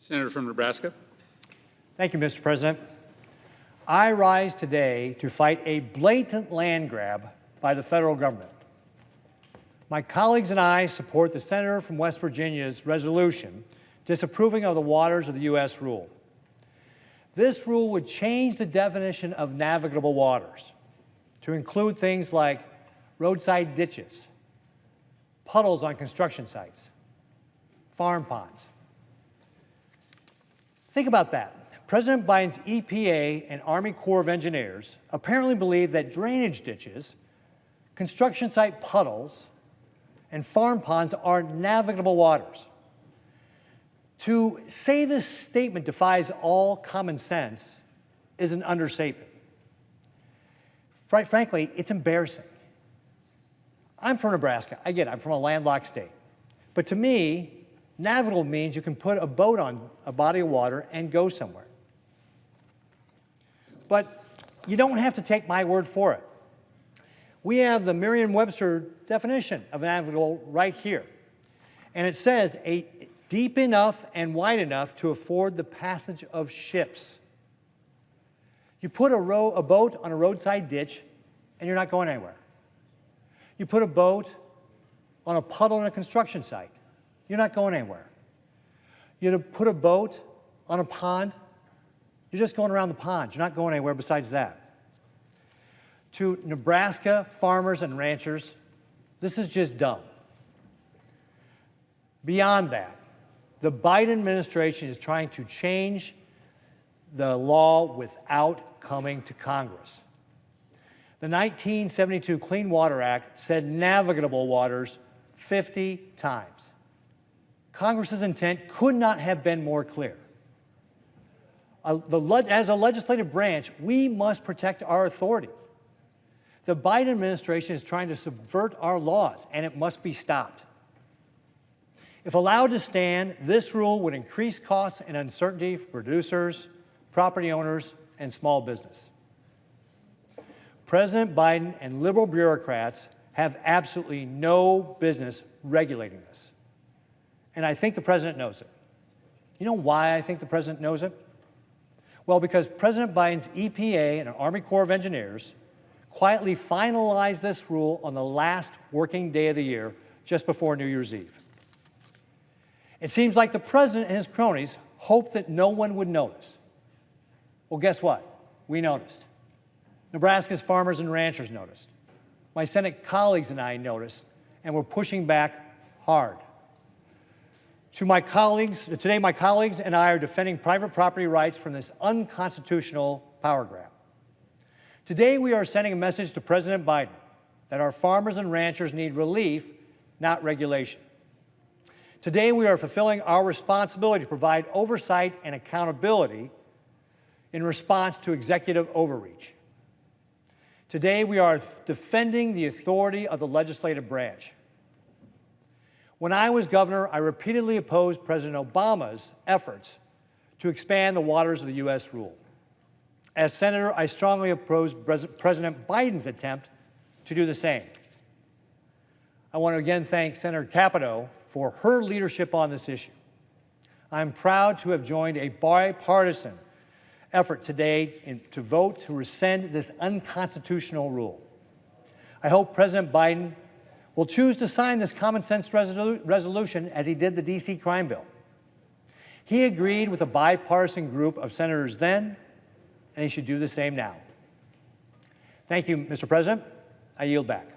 Senator from Nebraska. Thank you, Mr. President. I rise today to fight a blatant land grab by the federal government. My colleagues and I support the senator from West Virginia's resolution disapproving of the waters of the U.S. rule. This rule would change the definition of navigable waters to include things like roadside ditches, puddles on construction sites, farm ponds. Think about that. President Biden's EPA and Army Corps of Engineers apparently believe that drainage ditches, construction site puddles, and farm ponds are navigable waters. To say this statement defies all common sense is an understatement. Frankly, it's embarrassing. I'm from Nebraska. I get it. I'm from a landlocked state. But to me, navigable means you can put a boat on a body of water and go somewhere. But you don't have to take my word for it. We have the Merriam-Webster definition of navigable right here. And it says, deep enough and wide enough to afford the passage of ships. You put a boat on a roadside ditch, and you're not going anywhere. You put a boat on a puddle in a construction site, you're not going anywhere. You put a boat on a pond, you're just going around the pond. You're not going anywhere besides that. To Nebraska farmers and ranchers, this is just dumb. Beyond that, the Biden administration is trying to change the law without coming to Congress. The 1972 Clean Water Act said navigable waters 50 times. Congress's intent could not have been more clear. As a legislative branch, we must protect our authority. The Biden administration is trying to subvert our laws, and it must be stopped. If allowed to stand, this rule would increase costs and uncertainty for producers, property owners, and small business. President Biden and liberal bureaucrats have absolutely no business regulating this. And I think the president knows it. You know why I think the president knows it? Well, because President Biden's EPA and Army Corps of Engineers quietly finalized this rule on the last working day of the year, just before New Year's Eve. It seems like the president and his cronies hoped that no one would notice. Well, guess what? We noticed. Nebraska's farmers and ranchers noticed. My Senate colleagues and I noticed, and we're pushing back hard. Today, my colleagues and I are defending private property rights from this unconstitutional power grab. Today, we are sending a message to President Biden that our farmers and ranchers need relief, not regulation. Today, we are fulfilling our responsibility to provide oversight and accountability in response to executive overreach. Today, we are defending the authority of the legislative branch. When I was governor, I repeatedly opposed President Obama's efforts to expand the waters of the U.S. rule. As senator, I strongly oppose President Biden's attempt to do the same. I want to again thank Senator Capito for her leadership on this issue. I'm proud to have joined a bipartisan effort today to vote to rescind this unconstitutional rule. I hope President Biden will choose to sign this common sense resolution as he did the D.C. crime bill. He agreed with a bipartisan group of senators then, and he should do the same now. Thank you, Mr. President. I yield back.